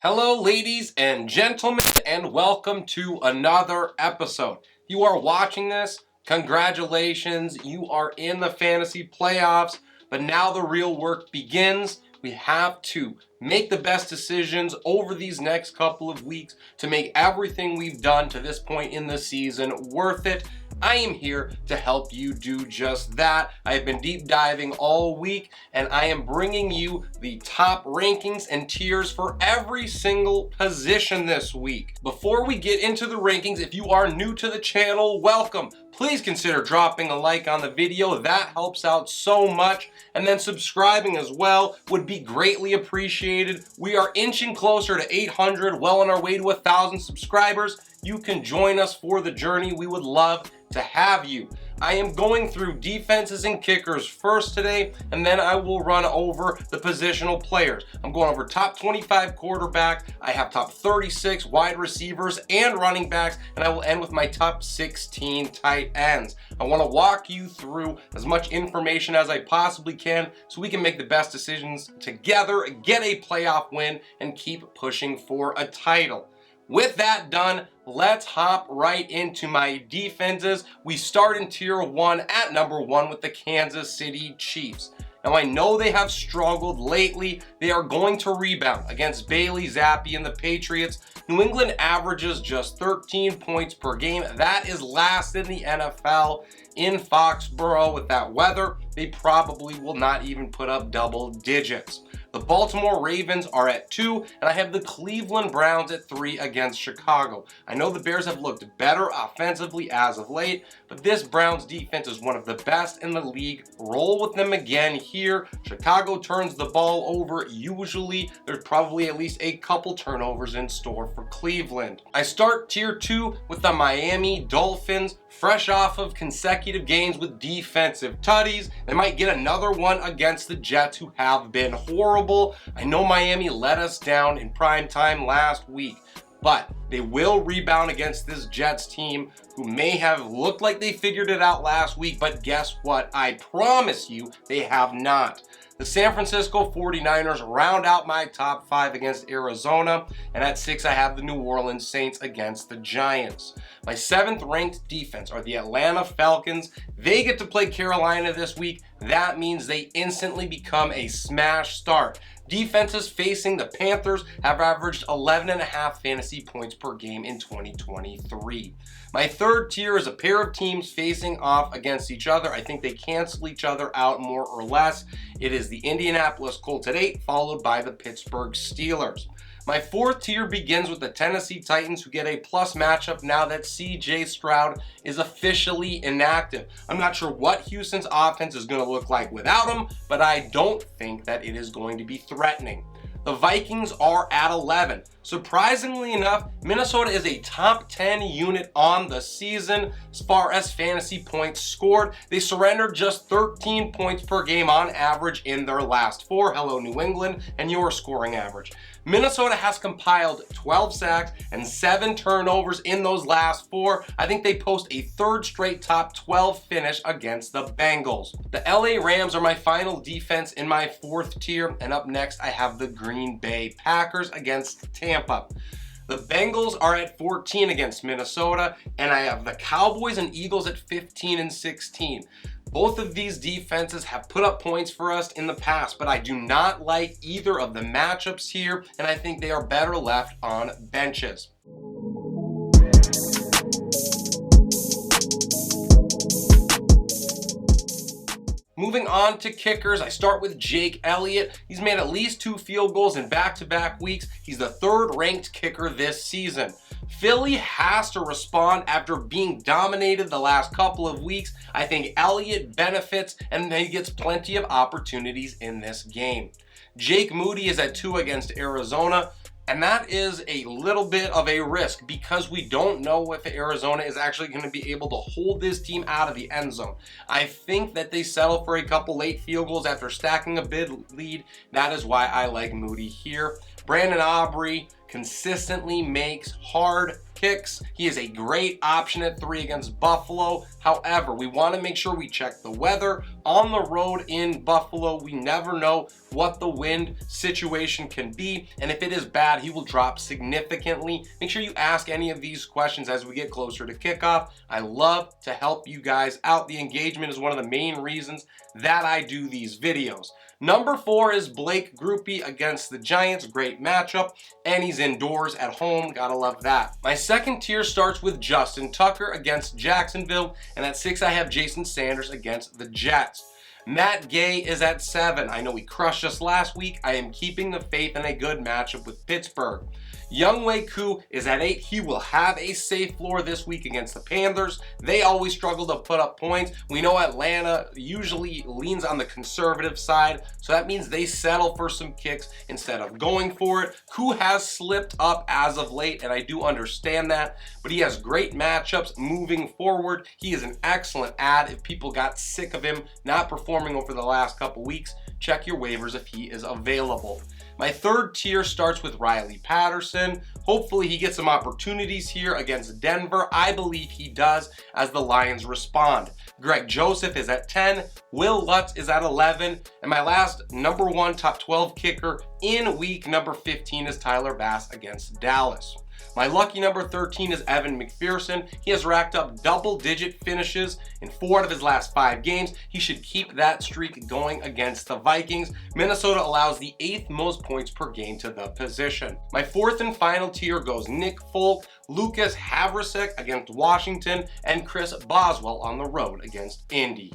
Hello, ladies and gentlemen, and welcome to another episode. You are watching this, congratulations, you are in the fantasy playoffs, but now the real work begins. We have to make the best decisions over these next couple of weeks to make everything we've done to this point in the season worth it. I am here to help you do just that. I have been deep diving all week, and I am bringing you the top rankings and tiers for every single position this week. Before we get into the rankings, if you are new to the channel, welcome. Please consider dropping a like on the video. That helps out so much. And then subscribing as well would be greatly appreciated. We are inching closer to 800, well on our way to 1,000 subscribers. You can join us for the journey. We would love to have you. I am going through defenses and kickers first today, and then I will run over the positional players. I'm going over top 25 quarterback. I have top 36 wide receivers and running backs, and I will end with my top 16 tight ends. I want to walk you through as much information as I possibly can so we can make the best decisions together, get a playoff win, and keep pushing for a title. With that done, let's hop right into my defenses. We start in tier 1 at number 1 with the Kansas City Chiefs. Now, I know they have struggled lately. They are going to rebound against Bailey Zappi and the Patriots. New England averages just 13 points per game. That is last in the NFL. In Foxborough with that weather, they probably will not even put up double digits. The Baltimore Ravens are at 2, and I have the Cleveland Browns at 3 against Chicago. I know the Bears have looked better offensively as of late, but this Browns defense is one of the best in the league. Roll with them again here. Chicago turns the ball over. Usually, there's probably at least a couple turnovers in store for Cleveland. I start tier 2 with the Miami Dolphins, fresh off of consecutive games with defensive tutties. They might get another one against the Jets, who have been horrible. I know Miami let us down in prime time last week, but they will rebound against this Jets team who may have looked like they figured it out last week, but guess what? I promise you they have not. The San Francisco 49ers round out my top 5 against Arizona, and at 6 I have the New Orleans Saints against the Giants. My 7th ranked defense are the Atlanta Falcons. They get to play Carolina this week. That means they instantly become a smash start. Defenses facing the Panthers have averaged 11.5 fantasy points per game in 2023. My 3rd tier is a pair of teams facing off against each other. I think they cancel each other out more or less. It is the Indianapolis Colts at 8, followed by the Pittsburgh Steelers. My 4th tier begins with the Tennessee Titans, who get a plus matchup now that CJ Stroud is officially inactive. I'm not sure what Houston's offense is going to look like without him, but I don't think that it is going to be threatening. The Vikings are at 11. Surprisingly enough, Minnesota is a top 10 unit on the season as far as fantasy points scored. They surrendered just 13 points per game on average in their last 4. Hello, New England, and your scoring average. Minnesota has compiled 12 sacks and 7 turnovers in those last 4. I think they post a 3rd straight top 12 finish against the Bengals. The LA Rams are my final defense in my 4th tier, and up next I have the Green Bay Packers against Tampa. The Bengals are at 14 against Minnesota, and I have the Cowboys and Eagles at 15 and 16. Both of these defenses have put up points for us in the past, but I do not like either of the matchups here, and I think they are better left on benches. Moving on to kickers, I start with Jake Elliott. He's made at least 2 field goals in back-to-back weeks. He's the 3rd ranked kicker this season. Philly has to respond after being dominated the last couple of weeks. I think Elliott benefits, and he gets plenty of opportunities in this game. Jake Moody is at 2 against Arizona. And that is a little bit of a risk because we don't know if Arizona is actually going to be able to hold this team out of the end zone. I think that they settle for a couple late field goals after stacking a big lead. That is why I like Moody here. Brandon Aubrey consistently makes hard kicks. He is a great option at 3 against Buffalo. However, we want to make sure we check the weather on the road in Buffalo. We never know what the wind situation can be, and if it is bad, he will drop significantly. Make sure you ask any of these questions as we get closer to kickoff. I love to help you guys out. The engagement is one of the main reasons that I do these videos. Number 4 is Blake Grupe against the Giants. Great matchup, and he's indoors at home. Gotta love that. My second tier starts with Justin Tucker against Jacksonville, and at 6 I have Jason Sanders against the Jets. Matt Gay is at 7. I know he crushed us last week. I am keeping the faith in a good matchup with Pittsburgh. Younghoe Koo is at 8. He will have a safe floor this week against the Panthers. They always struggle to put up points. We know Atlanta usually leans on the conservative side, so that means they settle for some kicks instead of going for it. Koo has slipped up as of late, and I do understand that, but he has great matchups moving forward. He is an excellent add if people got sick of him not performing over the last couple weeks. Check your waivers if he is available. My third tier starts with Riley Patterson. Hopefully he gets some opportunities here against Denver. I believe he does as the Lions respond. Greg Joseph is at 10. Will Lutz is at 11. And my last number 1 top 12 kicker in week number 15 is Tyler Bass against Dallas. My lucky number 13 is Evan McPherson. He has racked up double-digit finishes in 4 out of his last 5 games. He should keep that streak going against the Vikings. Minnesota allows the 8th most points per game to the position. My fourth and final tier goes Nick Folk, Lucas Havrisek against Washington, and Chris Boswell on the road against Indy.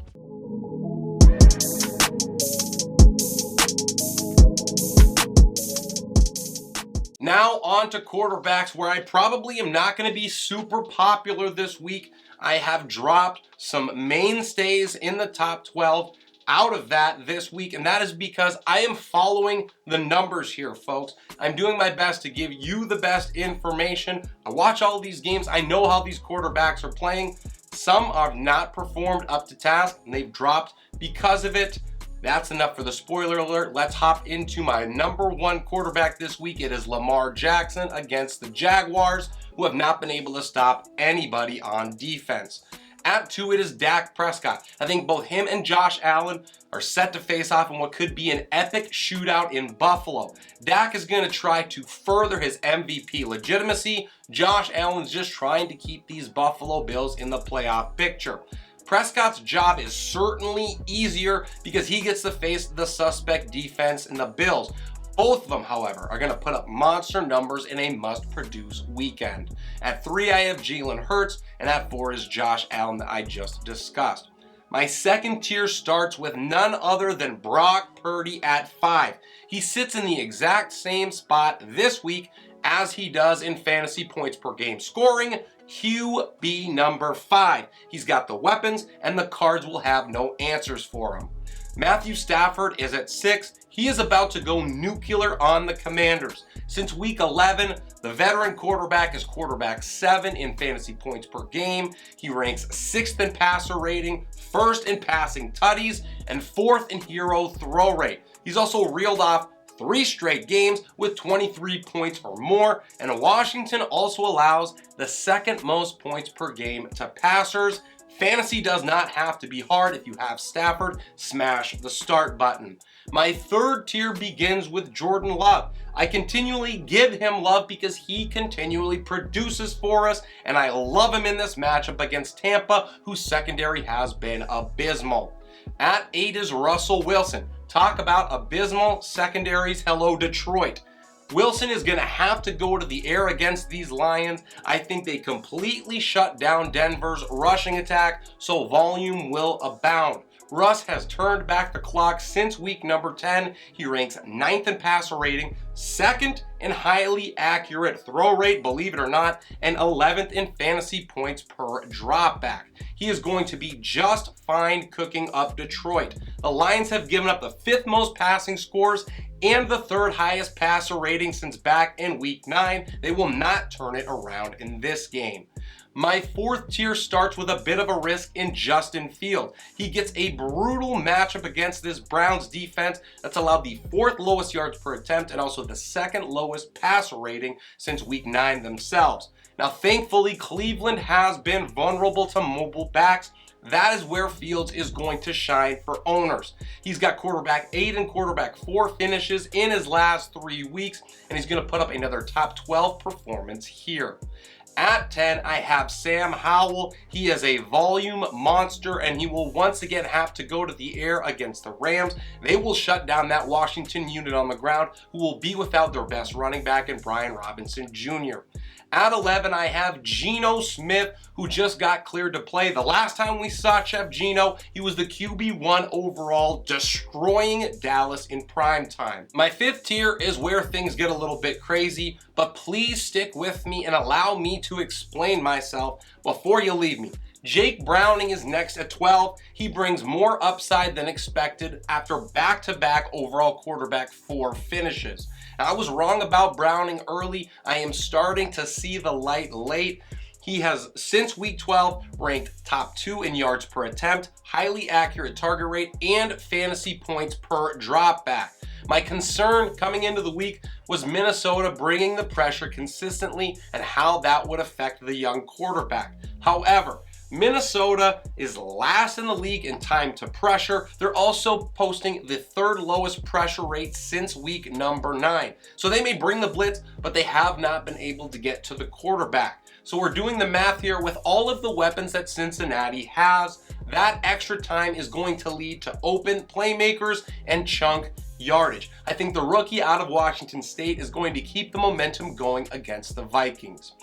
Now on to quarterbacks, where I probably am not going to be super popular this week. I have dropped some mainstays in the top 12 out of that this week, and that is because I am following the numbers here, folks. I'm doing my best to give you the best information. I watch all of these games. I know how these quarterbacks are playing. Some have not performed up to task, and they've dropped because of it. That's enough for the spoiler alert. Let's hop into my number 1 quarterback this week. It is Lamar Jackson against the Jaguars, who have not been able to stop anybody on defense. At 2, it is Dak Prescott. I think both him and Josh Allen are set to face off in what could be an epic shootout in Buffalo. Dak is going to try to further his MVP legitimacy. Josh Allen's just trying to keep these Buffalo Bills in the playoff picture. Prescott's job is certainly easier because he gets to face the suspect defense in the Bills. Both of them, however, are going to put up monster numbers in a must-produce weekend. At 3, I have Jalen Hurts, and at 4 is Josh Allen that I just discussed. My second tier starts with none other than Brock Purdy at 5. He sits in the exact same spot this week as he does in fantasy points per game scoring, QB number 5. He's got the weapons, and the cards will have no answers for him. Matthew Stafford is at 6. He is about to go nuclear on the Commanders. Since week 11, the veteran quarterback is quarterback 7 in fantasy points per game. He ranks 6th in passer rating, 1st in passing tutties, and 4th in hero throw rate. He's also reeled off 3 straight games with 23 points or more, and Washington also allows the 2nd most points per game to passers. Fantasy does not have to be hard. If you have Stafford, smash the start button. My third tier begins with Jordan Love. I continually give him love because he continually produces for us, and I love him in this matchup against Tampa, whose secondary has been abysmal. At 8 is Russell Wilson. Talk about abysmal secondaries. Hello, Detroit. Wilson is going to have to go to the air against these Lions. I think they completely shut down Denver's rushing attack, so volume will abound. Russ has turned back the clock since week number 10. He ranks 9th in passer rating, 2nd in highly accurate throw rate, believe it or not, and 11th in fantasy points per dropback. He is going to be just fine cooking up Detroit. The Lions have given up the 5th most passing scores and the 3rd highest passer rating since back in week 9. They will not turn it around in this game. My fourth tier starts with a bit of a risk in Justin Fields. He gets a brutal matchup against this Browns defense that's allowed the fourth lowest yards per attempt and also the second lowest passer rating since week 9 themselves. Now, thankfully, Cleveland has been vulnerable to mobile backs. That is where Fields is going to shine for owners. He's got quarterback 8 and quarterback 4 finishes in his last 3 weeks, and he's going to put up another top 12 performance here. At 10, I have Sam Howell. He is a volume monster, and he will once again have to go to the air against the Rams. They will shut down that Washington unit on the ground, who will be without their best running back in Brian Robinson Jr. At 11, I have Geno Smith, who just got cleared to play. The last time we saw Chef Geno, he was the QB1 overall, destroying Dallas in prime time. My fifth tier is where things get a little bit crazy, but please stick with me and allow me to explain myself before you leave me. Jake Browning is next at 12. He brings more upside than expected after back-to-back overall quarterback 4 finishes. Now, I was wrong about Browning early. I am starting to see the light late. He has, since week 12, ranked top 2 in yards per attempt, highly accurate target rate, and fantasy points per dropback. My concern coming into the week was Minnesota bringing the pressure consistently and how that would affect the young quarterback. However, Minnesota is last in the league in time to pressure. They're also posting the 3rd lowest pressure rate since week number 9. So they may bring the blitz, but they have not been able to get to the quarterback. So we're doing the math here with all of the weapons that Cincinnati has. That extra time is going to lead to open playmakers and chunk yardage. I think the rookie out of Washington State is going to keep the momentum going against the Vikings.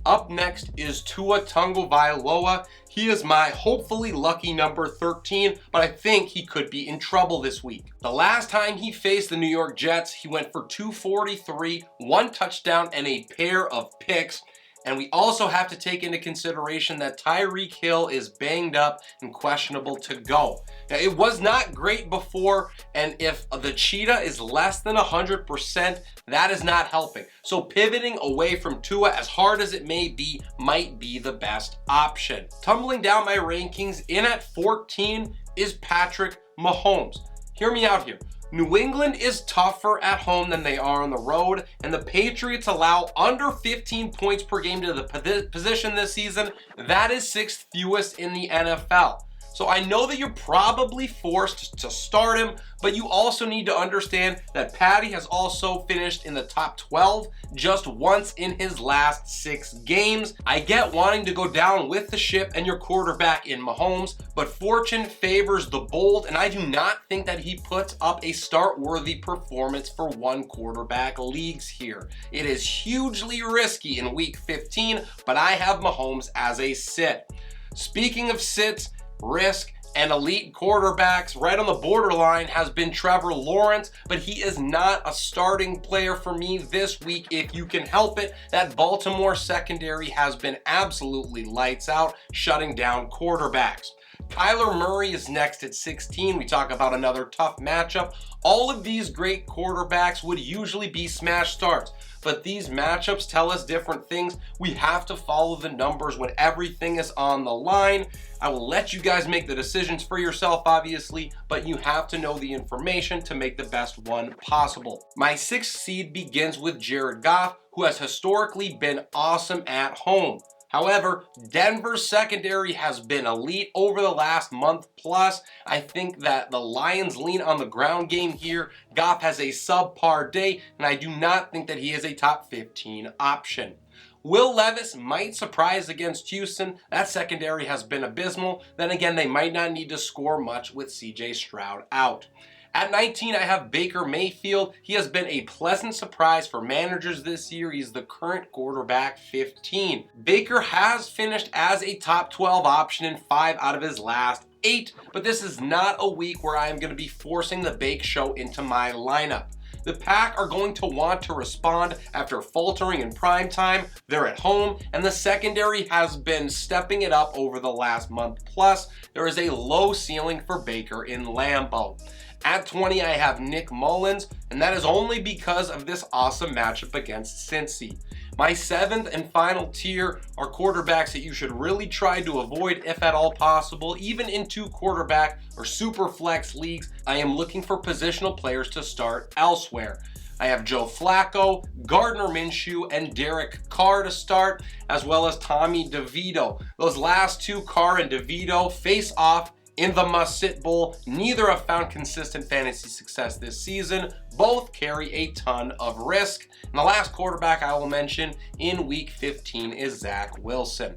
Up next is Tua Tagovailoa. He is my hopefully lucky number 13, but I think he could be in trouble this week. The last time he faced the New York Jets, he went for 243, 1 touchdown, and a pair of picks. And we also have to take into consideration that Tyreek Hill is banged up and questionable to go. Now, it was not great before, and if the cheetah is less than 100%, that is not helping. So pivoting away from Tua, as hard as it may be, might be the best option. Tumbling down my rankings, in at 14 is Patrick Mahomes. Hear me out here. New England is tougher at home than they are on the road, and the Patriots allow under 15 points per game to the position this season. That is 6th fewest in the NFL. So I know that you're probably forced to start him, but you also need to understand that Patty has also finished in the top 12 just once in his last 6 games. I get wanting to go down with the ship and your quarterback in Mahomes, but fortune favors the bold, and I do not think that he puts up a start-worthy performance for one quarterback leagues here. It is hugely risky in week 15, but I have Mahomes as a sit. Speaking of sits, risk, and elite quarterbacks, right on the borderline has been Trevor Lawrence, but he is not a starting player for me this week if you can help it. That Baltimore secondary has been absolutely lights out, shutting down quarterbacks. Kyler Murray is next at 16. We talk about another tough matchup. All of these great quarterbacks would usually be smash starts, but these matchups tell us different things. We have to follow the numbers when everything is on the line. I will let you guys make the decisions for yourself, obviously, but you have to know the information to make the best one possible. My 6th seed begins with Jared Goff, who has historically been awesome at home. However, Denver's secondary has been elite over the last month plus. I think that the Lions lean on the ground game here. Goff has a subpar day, and I do not think that he is a top 15 option. Will Levis might surprise against Houston. That secondary has been abysmal. Then again, they might not need to score much with CJ Stroud out. At 19, I have Baker Mayfield. He has been a pleasant surprise for managers this year. He's the current quarterback 15. Baker has finished as a top 12 option in 5 out of his last 8, but this is not a week where I am going to be forcing the Bake Show into my lineup. The Pack are going to want to respond after faltering in prime time. They're at home, and the secondary has been stepping it up over the last month plus. There is a low ceiling for Baker in Lambeau. At 20, I have Nick Mullins, and that is only because of this awesome matchup against Cincy. My seventh and final tier are quarterbacks that you should really try to avoid if at all possible. Even in 2 quarterback or super flex leagues, I am looking for positional players to start elsewhere. I have Joe Flacco, Gardner Minshew, and Derek Carr to start, as well as Tommy DeVito. Those last 2, Carr and DeVito, face off in the must-sit bowl. Neither have found consistent fantasy success this season. Both carry a ton of risk. And the last quarterback I will mention in Week 15 is Zach Wilson.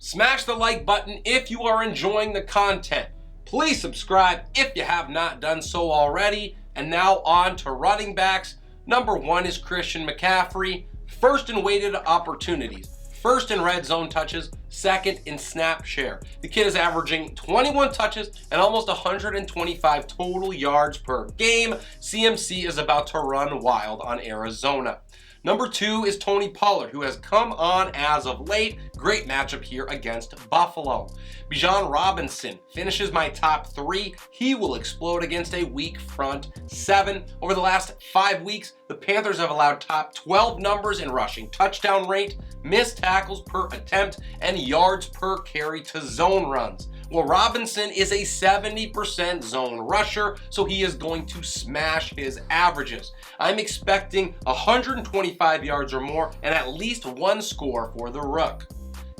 Smash the like button if you are enjoying the content. Please subscribe if you have not done so already. And now on to running backs. Number 1 is Christian McCaffrey. First in weighted opportunities, first in red zone touches, second in snap share. The kid is averaging 21 touches and almost 125 total yards per game. CMC is about to run wild on Arizona. Number 2 is Tony Pollard, who has come on as of late. Great matchup here against Buffalo. Bijan Robinson finishes my top 3. He will explode against a weak front 7. Over the last 5 weeks, the Panthers have allowed top 12 numbers in rushing touchdown rate, missed tackles per attempt, and yards per carry to zone runs. Well, Robinson is a 70% zone rusher, so he is going to smash his averages. I'm expecting 125 yards or more and at least 1 score for the Rook.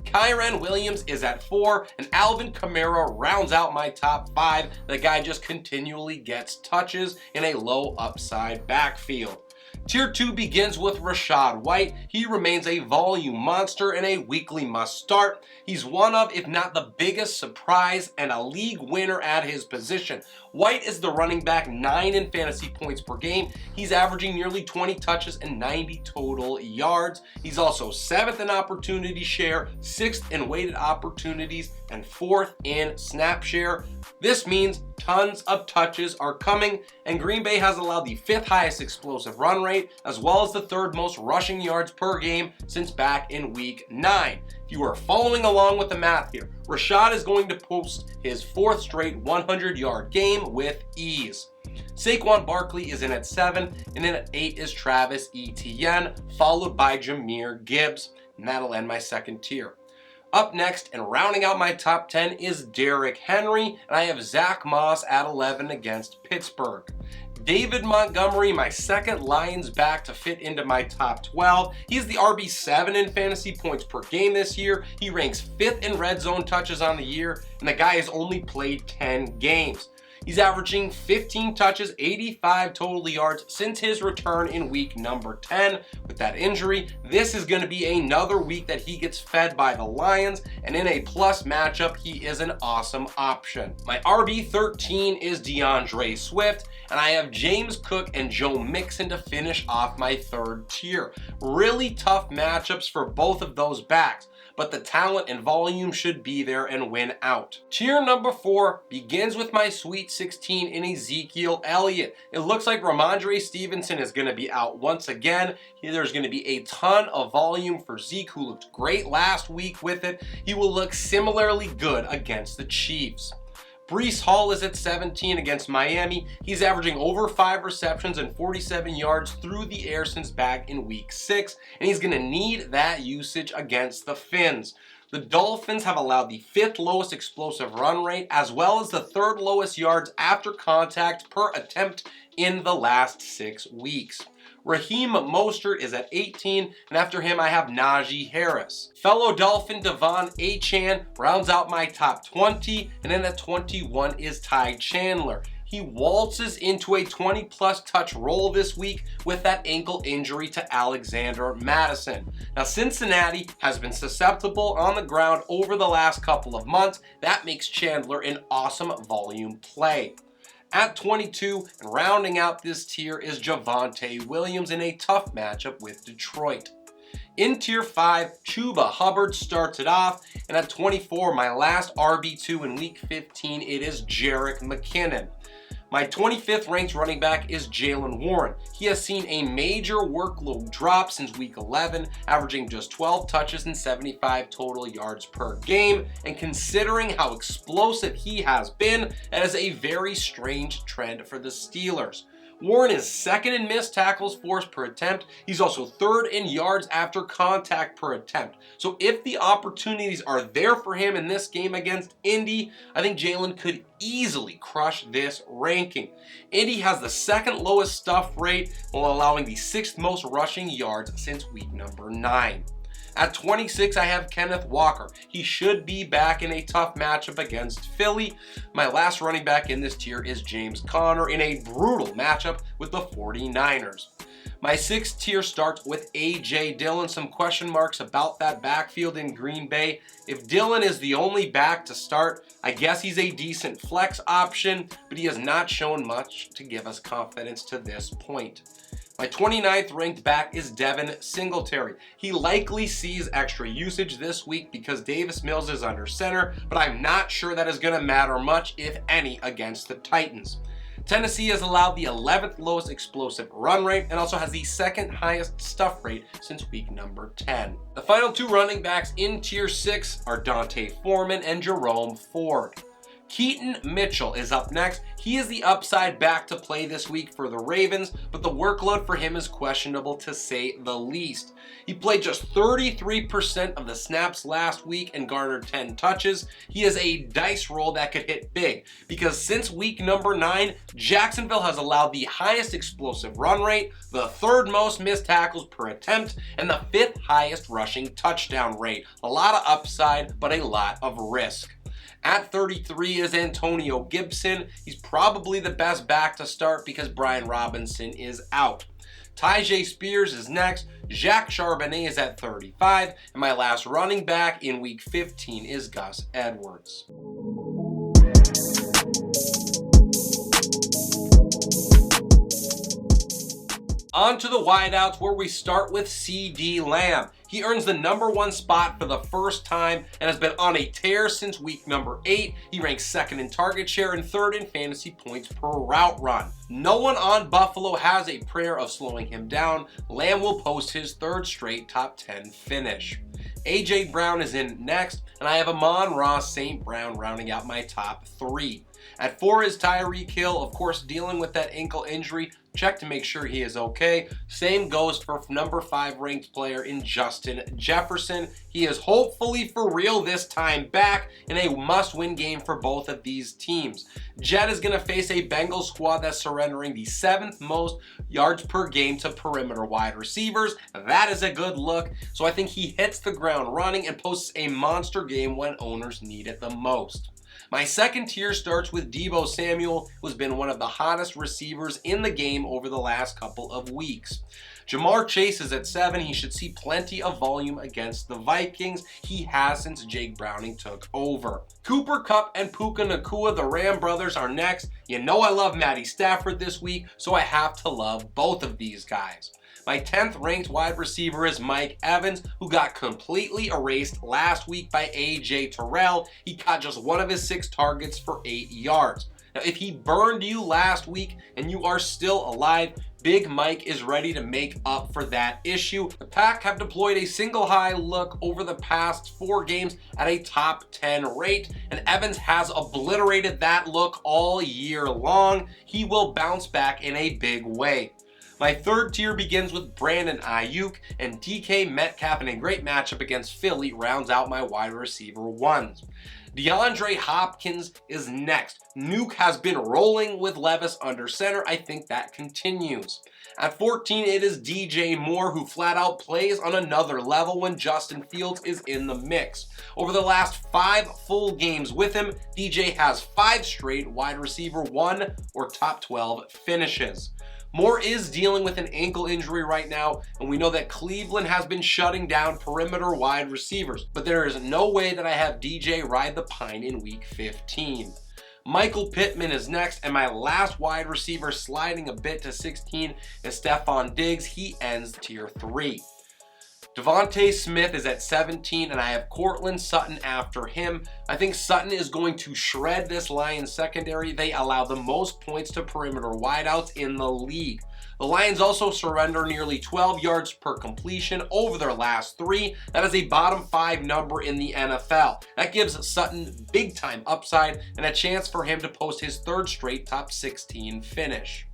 Kyren Williams is at 4, and Alvin Kamara rounds out my top 5. The guy just continually gets touches in a low upside backfield. Tier 2 begins with Rachaad White. He remains a volume monster and a weekly must start. He's one of, if not the biggest surprise and a league winner at his position. White is the running back 9 in fantasy points per game. He's averaging nearly 20 touches and 90 total yards. He's also 7th in opportunity share, 6th in weighted opportunities, and 4th in snap share. This means tons of touches are coming, and Green Bay has allowed the 5th highest explosive run rate, as well as the 3rd most rushing yards per game since back in Week 9. If you are following along with the math here, Rachaad is going to post his 4th straight 100-yard game with ease. Saquon Barkley is in at 7, and in at 8 is Travis Etienne, followed by Jahmyr Gibbs, and that'll end my 2nd tier. Up next and rounding out my top 10 is Derrick Henry, and I have Zach Moss at 11 against Pittsburgh. David Montgomery, my 2nd Lions back to fit into my top 12. He's the RB7 in fantasy points per game this year. He ranks 5th in red zone touches on the year, and the guy has only played 10 games. He's averaging 15 touches, 85 total yards since his return in week number 10 with that injury. This is going to be another week that he gets fed by the Lions, and in a plus matchup, he is an awesome option. My RB13 is DeAndre Swift, and I have James Cook and Joe Mixon to finish off my 3rd tier. Really tough matchups for both of those backs, but the talent and volume should be there and win out. Tier number 4 begins with my Sweet 16 in Ezekiel Elliott. It looks like Ramondre Stevenson is going to be out once again. There's going to be a ton of volume for Zeke, who looked great last week with it. He will look similarly good against the Chiefs. Breece Hall is at 17 against Miami. He's averaging over 5 receptions and 47 yards through the air since back in week 6, and he's going to need that usage against the Fins. The Dolphins have allowed the 5th lowest explosive run rate, as well as the 3rd lowest yards after contact per attempt in the last 6 weeks. Raheem Mostert is at 18, and after him I have Najee Harris. Fellow Dolphin Devon Achane rounds out my top 20, and then at 21 is Ty Chandler. He waltzes into a 20-plus touch role this week with that ankle injury to Alexander Mattison. Now, Cincinnati has been susceptible on the ground over the last couple of months. That makes Chandler an awesome volume play. At 22, and rounding out this tier is Javonte Williams in a tough matchup with Detroit. In Tier 5, Chuba Hubbard starts it off, and at 24, my last RB2 in Week 15, it is Jerick McKinnon. My 25th ranked running back is Jaylen Warren. He has seen a major workload drop since week 11, averaging just 12 touches and 75 total yards per game. And considering how explosive he has been, that is a very strange trend for the Steelers. Warren is second in missed tackles forced per attempt. He's also third in yards after contact per attempt. So if the opportunities are there for him in this game against Indy, I think Jaylen could easily crush this ranking. Indy has the second lowest stuff rate while allowing the 6th most rushing yards since week number 9. At 26, I have Kenneth Walker. He should be back in a tough matchup against Philly. My last running back in this tier is James Conner in a brutal matchup with the 49ers. My 6th tier starts with A.J. Dillon. Some question marks about that backfield in Green Bay. If Dillon is the only back to start, I guess he's a decent flex option, but he has not shown much to give us confidence to this point. My 29th ranked back is Devin Singletary. He likely sees extra usage this week because Davis Mills is under center, but I'm not sure that is going to matter much, if any, against the Titans. Tennessee has allowed the 11th lowest explosive run rate and also has the 2nd highest stuff rate since week number 10. The final 2 running backs in tier 6 are Dante Foreman and Jerome Ford. Keaton Mitchell is up next. He is the upside back to play this week for the Ravens, but the workload for him is questionable to say the least. He played just 33% of the snaps last week and garnered 10 touches. He is a dice roll that could hit big because since week number 9, Jacksonville has allowed the highest explosive run rate, the 3rd most missed tackles per attempt, and the 5th highest rushing touchdown rate. A lot of upside, but a lot of risk. At 33 is Antonio Gibson. He's probably the best back to start because Brian Robinson is out. Tyjae Spears is next. Jacques Charbonnet is at 35. And my last running back in week 15 is Gus Edwards. On to the wideouts, where we start with CeeDee Lamb. He earns the number 1 spot for the first time and has been on a tear since week number 8. He ranks 2nd in target share and 3rd in fantasy points per route run. No one on Buffalo has a prayer of slowing him down. Lamb will post his 3rd straight top 10 finish. A.J. Brown is in next, and I have Amon-Ra St. Brown rounding out my top 3. At 4 is Tyreek Hill, of course dealing with that ankle injury. Check to make sure he is okay. Same goes for number 5 ranked player in Justin Jefferson. He is hopefully for real this time back in a must-win game for both of these teams. Jet is going to face a Bengals squad that's surrendering the 7th most yards per game to perimeter wide receivers. That is a good look, so I think he hits the ground running and posts a monster game when owners need it the most. My 2nd tier starts with Deebo Samuel, who's been one of the hottest receivers in the game over the last couple of weeks. Jamar Chase is at 7. He should see plenty of volume against the Vikings. He has since Jake Browning took over. Cooper Kupp and Puka Nacua, the Ram brothers, are next. You know I love Matty Stafford this week, so I have to love both of these guys. My 10th ranked wide receiver is Mike Evans, who got completely erased last week by A.J. Terrell. He caught just 1 of his 6 targets for 8 yards. Now, if he burned you last week and you are still alive, Big Mike is ready to make up for that issue. The Pack have deployed a single high look over the past 4 games at a top 10 rate, and Evans has obliterated that look all year long. He will bounce back in a big way. My 3rd tier begins with Brandon Ayuk, and DK Metcalf in a great matchup against Philly rounds out my wide receiver 1s. DeAndre Hopkins is next. Nuke has been rolling with Levis under center. I think that continues. At 14, it is DJ Moore, who flat out plays on another level when Justin Fields is in the mix. Over the last 5 full games with him, DJ has 5 straight wide receiver 1 or top 12 finishes. Moore is dealing with an ankle injury right now, and we know that Cleveland has been shutting down perimeter wide receivers, but there is no way that I have DJ ride the pine in week 15. Michael Pittman is next, and my last wide receiver sliding a bit to 16 is Stephon Diggs. He ends tier 3. Devontae Smith is at 17, and I have Cortland Sutton after him. I think Sutton is going to shred this Lions secondary. They allow the most points to perimeter wideouts in the league. The Lions also surrender nearly 12 yards per completion over their last 3. That is a bottom 5 number in the NFL. That gives Sutton big time upside and a chance for him to post his 3rd straight top 16 finish.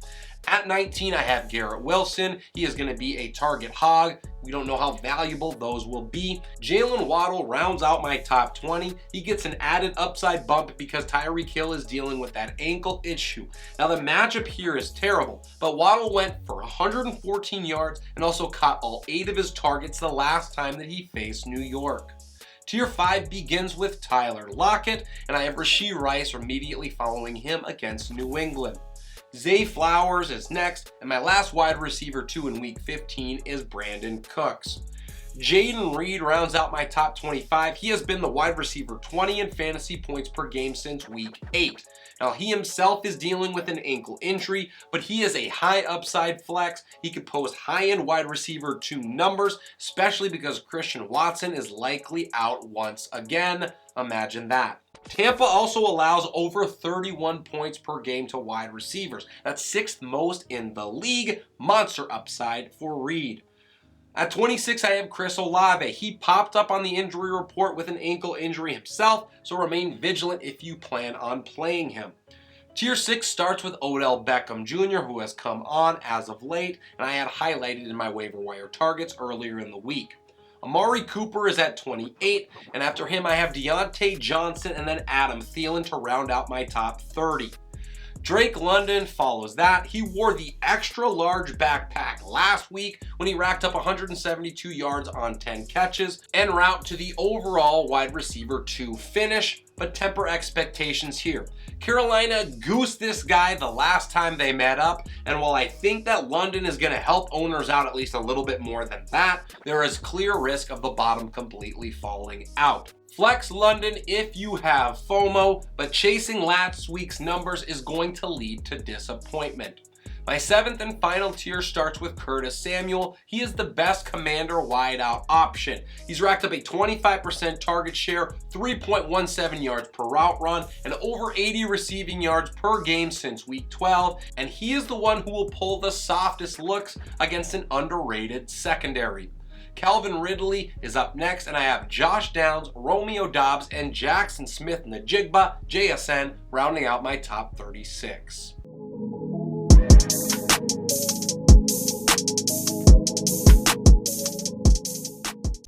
At 19, I have Garrett Wilson. He is going to be a target hog. We don't know how valuable those will be. Jalen Waddle rounds out my top 20. He gets an added upside bump because Tyreek Hill is dealing with that ankle issue. Now, the matchup here is terrible, but Waddle went for 114 yards and also caught all 8 of his targets the last time that he faced New York. Tier 5 begins with Tyler Lockett, and I have Rashee Rice immediately following him against New England. Zay Flowers is next, and my last wide receiver 2 in week 15 is Brandon Cooks. Jaden Reed rounds out my top 25. He has been the wide receiver 20 in fantasy points per game since week 8. Now, he himself is dealing with an ankle injury, but he is a high upside flex. He could post high-end wide receiver 2 numbers, especially because Christian Watson is likely out once again. Imagine that. Tampa also allows over 31 points per game to wide receivers. That's 6th most in the league. Monster upside for Reed. At 26, I have Chris Olave. He popped up on the injury report with an ankle injury himself, so remain vigilant if you plan on playing him. Tier 6 starts with Odell Beckham Jr., who has come on as of late, and I had highlighted in my waiver wire targets earlier in the week. Amari Cooper is at 28, and after him I have Deontay Johnson and then Adam Thielen to round out my top 30. Drake London follows that. He wore the extra large backpack last week when he racked up 172 yards on 10 catches en route to the overall wide receiver 2 finish, but temper expectations here. Carolina goosed this guy the last time they met up, and while I think that London is going to help owners out at least a little bit more than that, there is clear risk of the bottom completely falling out. Flex London if you have FOMO, but chasing last week's numbers is going to lead to disappointment. My 7th and final tier starts with Curtis Samuel. He is the best commander wideout option. He's racked up a 25% target share, 3.17 yards per route run, and over 80 receiving yards per game since week 12, and he is the one who will pull the softest looks against an underrated secondary. Calvin Ridley is up next, and I have Josh Downs, Romeo Doubs, and Jackson Smith-Njigba, JSN, rounding out my top 36.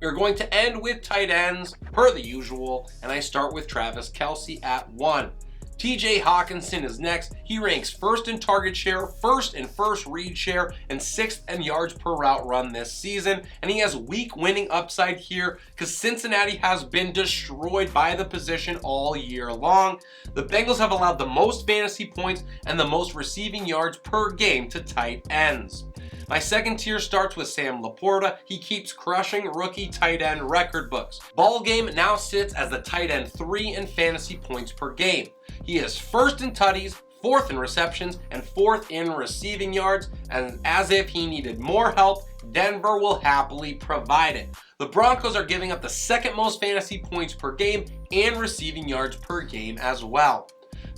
We're going to end with tight ends, per the usual, and I start with Travis Kelce at 1. TJ Hawkinson is next. He ranks 1st in target share, 1st in first read share, and 6th in yards per route run this season. And he has weak winning upside here because Cincinnati has been destroyed by the position all year long. The Bengals have allowed the most fantasy points and the most receiving yards per game to tight ends. My 2nd tier starts with Sam Laporta. He keeps crushing rookie tight end record books. Ballgame now sits as the tight end 3 in fantasy points per game. He is 1st in tutties, 4th in receptions, and 4th in receiving yards, and as if he needed more help, Denver will happily provide it. The Broncos are giving up the 2nd most fantasy points per game and receiving yards per game as well.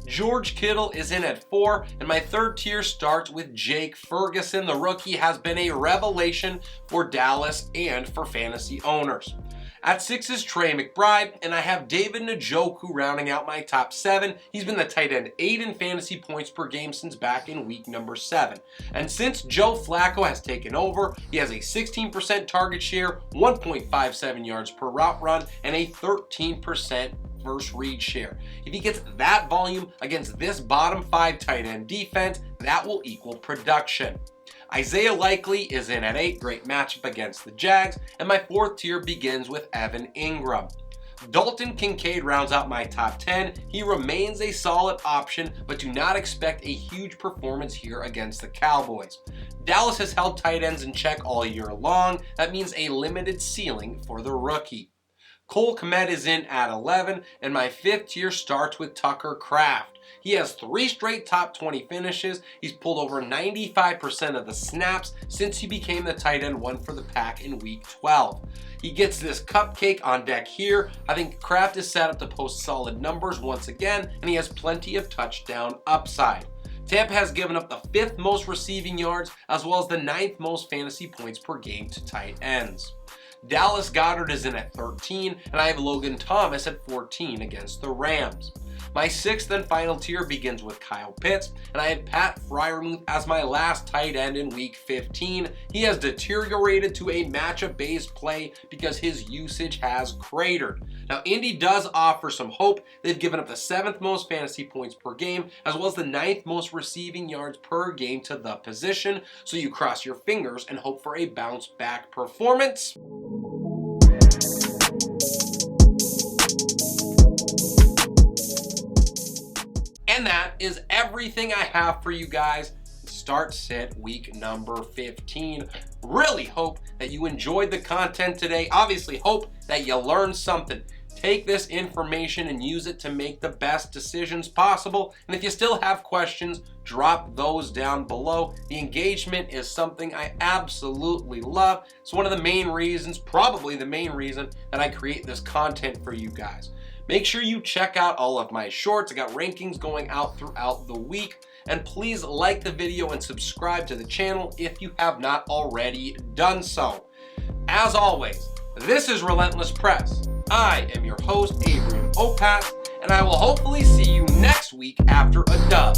George Kittle is in at 4, and my 3rd tier starts with Jake Ferguson. The rookie has been a revelation for Dallas and for fantasy owners. At 6 is Trey McBride, and I have David Njoku rounding out my top 7. He's been the tight end 8 in fantasy points per game since back in week number 7. And since Joe Flacco has taken over, he has a 16% target share, 1.57 yards per route run, and a 13% first read share. If he gets that volume against this bottom 5 tight end defense, that will equal production. Isaiah Likely is in at 8, great matchup against the Jags, and my 4th tier begins with Evan Ingram. Dalton Kincaid rounds out my top 10. He remains a solid option, but do not expect a huge performance here against the Cowboys. Dallas has held tight ends in check all year long. That means a limited ceiling for the rookie. Cole Kmet is in at 11, and my 5th tier starts with Tucker Kraft. He has 3 straight top 20 finishes. He's pulled over 95% of the snaps since he became the tight end 1 for the pack in week 12. He gets this cupcake on deck here. I think Kraft is set up to post solid numbers once again, and he has plenty of touchdown upside. Tampa has given up the 5th most receiving yards as well as the 9th most fantasy points per game to tight ends. Dallas Goedert is in at 13, and I have Logan Thomas at 14 against the Rams. My 6th and final tier begins with Kyle Pitts, and I have Pat Freiermuth as my last tight end in week 15. He has deteriorated to a matchup-based play because his usage has cratered. Now, Indy does offer some hope. They've given up the 7th most fantasy points per game, as well as the 9th most receiving yards per game to the position, so you cross your fingers and hope for a bounce-back performance. And that is everything I have for you guys. Start sit week number 15. Really hope that you enjoyed the content today. Obviously hope that you learned something. Take this information and use it to make the best decisions possible. And if you still have questions, drop those down below. The engagement is something I absolutely love. It's one of the main reasons, probably the main reason, that I create this content for you guys. Make sure you check out all of my shorts. I got rankings going out throughout the week. And please like the video and subscribe to the channel if you have not already done so. As always, this is Relentless Press. I am your host, Adrian Opat, and I will hopefully see you next week after a dub.